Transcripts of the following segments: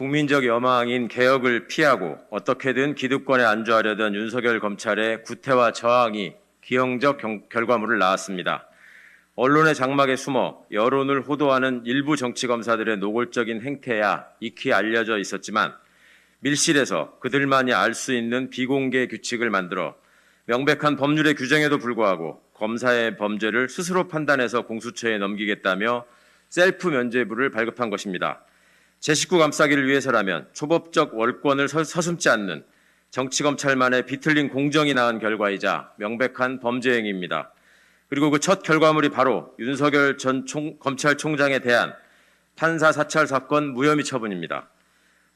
국민적 여망인 개혁을 피하고 어떻게든 기득권에 안주하려던 윤석열 검찰의 구태와 저항이 기형적 결과물을 낳았습니다. 언론의 장막에 숨어 여론을 호도하는 일부 정치검사들의 노골적인 행태야 익히 알려져 있었지만 밀실에서 그들만이 알 수 있는 비공개 규칙을 만들어 명백한 법률의 규정에도 불구하고 검사의 범죄를 스스로 판단해서 공수처에 넘기겠다며 셀프 면죄부를 발급한 것입니다. 제 식구 감싸기를 위해서라면 초법적 월권을 서슴지 않는 정치검찰만의 비틀린 공정이 낳은 결과이자 명백한 범죄 행위입니다. 그리고 그 첫 결과물이 바로 윤석열 전 검찰총장에 대한 판사 사찰 사건 무혐의 처분입니다.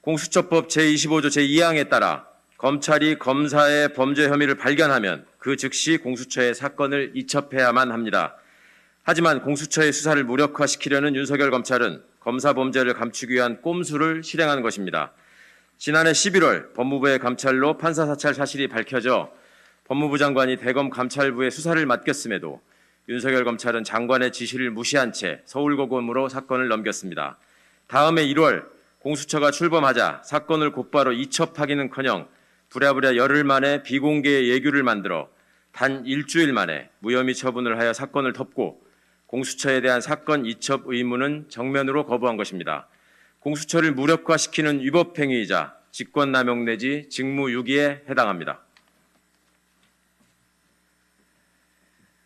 공수처법 제25조 제2항에 따라 검찰이 검사의 범죄 혐의를 발견하면 그 즉시 공수처에 사건을 이첩해야만 합니다. 하지만 공수처의 수사를 무력화시키려는 윤석열 검찰은 검사 범죄를 감추기 위한 꼼수를 실행한 것입니다. 지난해 11월 법무부의 감찰로 판사 사찰 사실이 밝혀져 법무부 장관이 대검 감찰부의 수사를 맡겼음에도 윤석열 검찰은 장관의 지시를 무시한 채 서울고검으로 사건을 넘겼습니다. 다음해 1월 공수처가 출범하자 사건을 곧바로 이첩하기는커녕 부랴부랴 열흘 만에 비공개 예규를 만들어 단 일주일 만에 무혐의 처분을 하여 사건을 덮고 공수처에 대한 사건 이첩 의무는 정면으로 거부한 것입니다. 공수처를 무력화시키는 위법행위이자 직권남용 내지 직무유기에 해당합니다.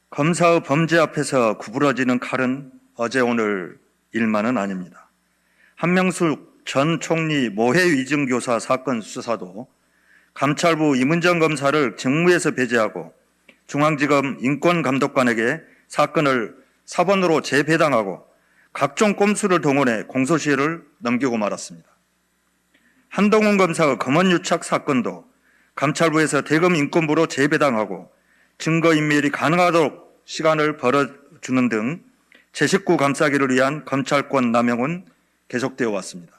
검사의 범죄 앞에서 구부러지는 칼은 어제 오늘 일만은 아닙니다. 한명숙 전 총리 모해 위증교사 사건 수사도 감찰부 임은정 검사를 직무에서 배제하고 중앙지검 인권감독관에게 사건을 사본으로 재배당하고 각종 꼼수를 동원해 공소시효를 넘기고 말았습니다. 한동훈 검사의 검언유착 사건도 감찰부에서 대검 인권부로 재배당하고 증거인멸이 가능하도록 시간을 벌어주는 등 제 식구 감싸기를 위한 검찰권 남용은 계속되어 왔습니다.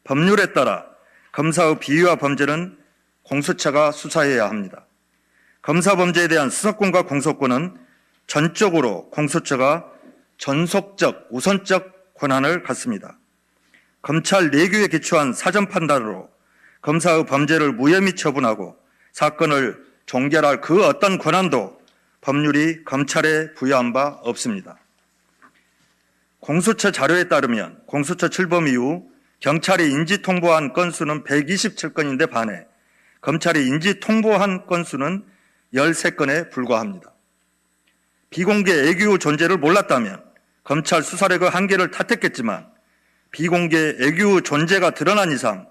법률에 따라 검사의 비위와 범죄는 공수처가 수사해야 합니다. 검사 범죄에 대한 수사권과 공소권은 전적으로 공수처가 전속적, 우선적 권한을 갖습니다. 검찰 내규에 기초한 사전 판단으로 검사의 범죄를 무혐의 처분하고 사건을 종결할 그 어떤 권한도 법률이 검찰에 부여한 바 없습니다. 공수처 자료에 따르면 공수처 출범 이후 경찰이 인지통보한 건수는 127건인데 반해 검찰이 인지통보한 건수는 13건에 불과합니다. 비공개 애교 존재를 몰랐다면 검찰 수사력의 한계를 탓했겠지만 비공개 애교 존재가 드러난 이상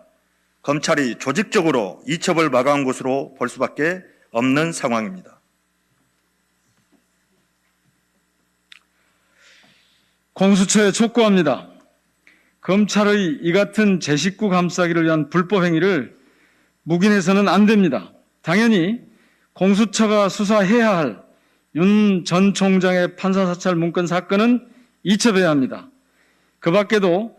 검찰이 조직적으로 이첩을 막아온 것으로 볼 수밖에 없는 상황입니다. 공수처에 촉구합니다. 검찰의 이 같은 제 식구 감싸기를 위한 불법 행위를 묵인해서는 안 됩니다. 당연히 공수처가 수사해야 할 윤 전 총장의 판사 사찰 문건 사건은 이첩해야 합니다. 그 밖에도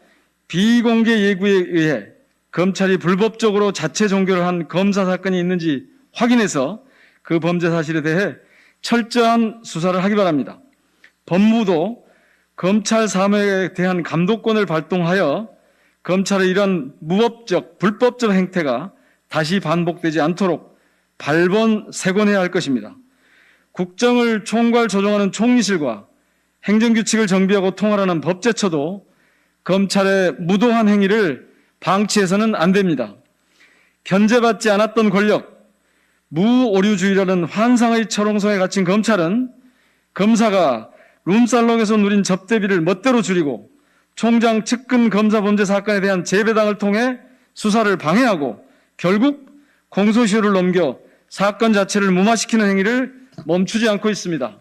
비공개 예구에 의해 검찰이 불법적으로 자체 종결을 한 검사 사건이 있는지 확인해서 그 범죄 사실에 대해 철저한 수사를 하기 바랍니다. 법무부도 검찰 사무에 대한 감독권을 발동하여 검찰의 이런 무법적, 불법적 행태가 다시 반복되지 않도록 발본색원해야 할 것입니다. 국정을 총괄 조정하는 총리실과 행정규칙을 정비하고 통할하는 법제처도 검찰의 무도한 행위를 방치해서는 안 됩니다. 견제받지 않았던 권력, 무오류주의라는 환상의 철옹성에 갇힌 검찰은 검사가 룸살롱에서 누린 접대비를 멋대로 줄이고 총장 측근 검사 범죄 사건에 대한 재배당을 통해 수사를 방해하고 결국 공소시효를 넘겨 사건 자체를 무마시키는 행위를 멈추지 않고 있습니다.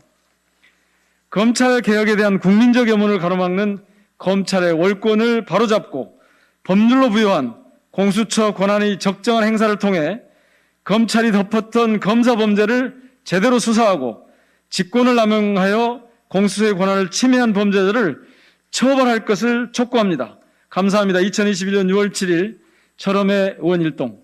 검찰 개혁에 대한 국민적 염원을 가로막는 검찰의 월권을 바로잡고 법률로 부여한 공수처 권한의 적정한 행사를 통해 검찰이 덮었던 검사 범죄를 제대로 수사하고 직권을 남용하여 공수처의 권한을 침해한 범죄자를 처벌할 것을 촉구합니다. 감사합니다. 2021년 6월 7일 철험의 의원 일동.